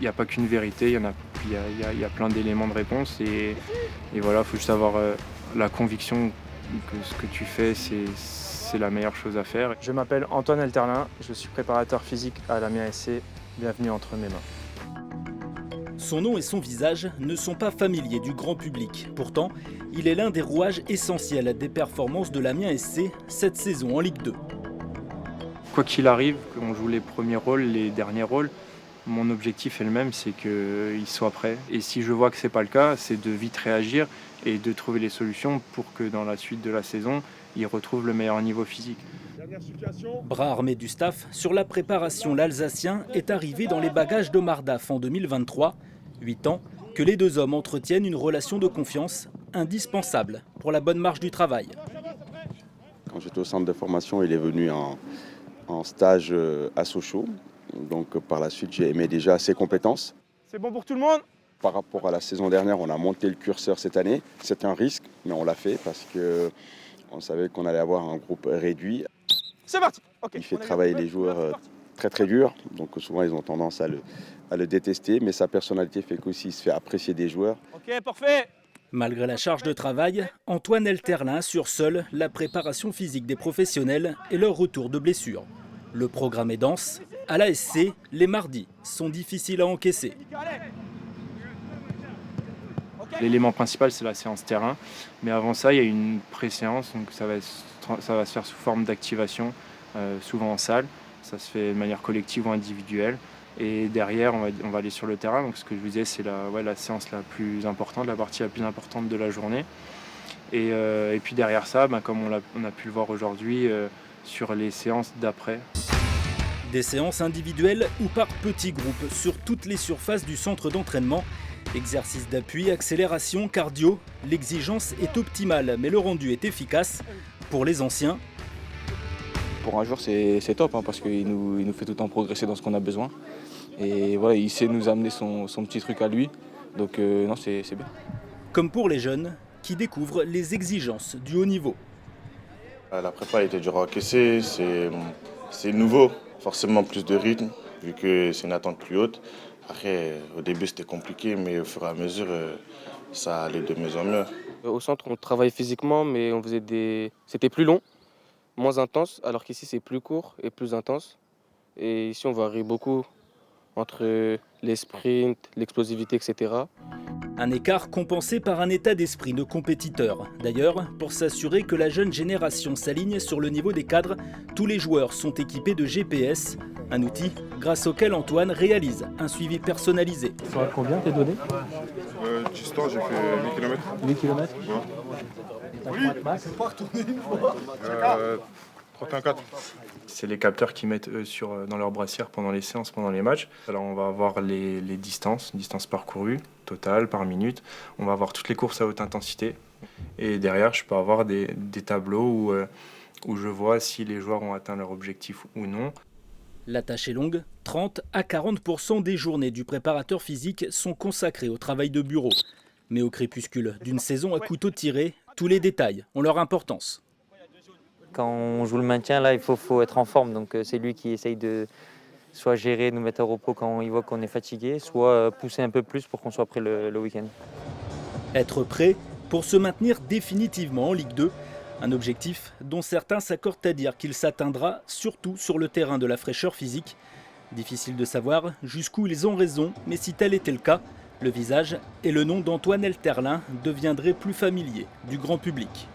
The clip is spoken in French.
n'y a pas qu'une vérité, il y a plein d'éléments de réponse et voilà, il faut juste avoir la conviction que ce que tu fais, c'est la meilleure chose à faire. Je m'appelle Antoine Elterlin, je suis préparateur physique à l'Amiens SC. Bienvenue entre mes mains. Son nom et son visage ne sont pas familiers du grand public. Pourtant, il est l'un des rouages essentiels des performances de l'Amiens SC cette saison en Ligue 2. Quoi qu'il arrive, qu'on joue les premiers rôles, les derniers rôles, mon objectif est le même, c'est qu'il soit prêt. Et si je vois que ce n'est pas le cas, c'est de vite réagir et de trouver les solutions pour que dans la suite de la saison, il retrouve le meilleur niveau physique. Bras armé du staff, sur la préparation, l'Alsacien est arrivé dans les bagages d'Omar Daf en 2023. 8 ans que les deux hommes entretiennent une relation de confiance indispensable pour la bonne marche du travail. Quand j'étais au centre de formation, il est venu en stage à Sochaux. Donc par la suite, j'ai aimé déjà ses compétences. C'est bon pour tout le monde? Par rapport à la saison dernière, on a monté le curseur cette année. C'est un risque, mais on l'a fait parce qu'on savait qu'on allait avoir un groupe réduit. C'est parti. Okay. Il fait travailler les joueurs très très dur, donc souvent ils ont tendance à le détester, mais sa personnalité fait qu'aussi il se fait apprécier des joueurs. Ok, parfait. Malgré la charge de travail, Antoine Elterlin assure seul la préparation physique des professionnels et leur retour de blessure. Le programme est dense. À la SC, les mardis sont difficiles à encaisser. L'élément principal, c'est la séance terrain, mais avant ça, il y a une pré-séance, donc ça va se faire sous forme d'activation, souvent en salle. Ça se fait de manière collective ou individuelle. Et derrière, on va aller sur le terrain. Donc ce que je vous disais, c'est la séance la plus importante, la partie la plus importante de la journée. Et puis derrière ça, comme on a pu le voir aujourd'hui, sur les séances d'après. Des séances individuelles ou par petits groupes sur toutes les surfaces du centre d'entraînement. Exercice d'appui, accélération, cardio. L'exigence est optimale, mais le rendu est efficace. Pour les anciens, pour un joueur, c'est top parce qu'il nous fait tout le temps progresser dans ce qu'on a besoin. Et voilà, il sait nous amener son petit truc à lui. Donc non, c'est bien. Comme pour les jeunes qui découvrent les exigences du haut niveau. La prépa était dure à encaisser, c'est nouveau. Forcément plus de rythme, vu que c'est une attente plus haute. Après, au début c'était compliqué, mais au fur et à mesure, ça allait de mieux en mieux. Au centre, on travaillait physiquement, mais c'était plus long, moins intense, alors qu'ici c'est plus court et plus intense. Et ici on varie beaucoup entre les sprints, l'explosivité, etc. Un écart compensé par un état d'esprit de compétiteur. D'ailleurs, pour s'assurer que la jeune génération s'aligne sur le niveau des cadres, tous les joueurs sont équipés de GPS, un outil grâce auquel Antoine réalise un suivi personnalisé. Ça va combien tes données? Distant, j'ai fait 8 km. 8 km? Ouais. 31,4. C'est les capteurs qui mettent eux dans leur brassière pendant les séances, pendant les matchs. Alors on va avoir les distances parcourues, totales, par minute. On va avoir toutes les courses à haute intensité. Et derrière, je peux avoir des tableaux où je vois si les joueurs ont atteint leur objectif ou non. La tâche est longue. 30 à 40% des journées du préparateur physique sont consacrées au travail de bureau. Mais au crépuscule d'une saison à couteau tiré, tous les détails ont leur importance. Quand on joue le maintien, là, il faut être en forme. Donc c'est lui qui essaye de soit gérer, nous mettre au repos quand il voit qu'on est fatigué, soit pousser un peu plus pour qu'on soit prêt le week-end. Être prêt pour se maintenir définitivement en Ligue 2. Un objectif dont certains s'accordent à dire qu'il s'atteindra surtout sur le terrain de la fraîcheur physique. Difficile de savoir jusqu'où ils ont raison, mais si tel était le cas, le visage et le nom d'Antoine Elterlin deviendraient plus familiers du grand public.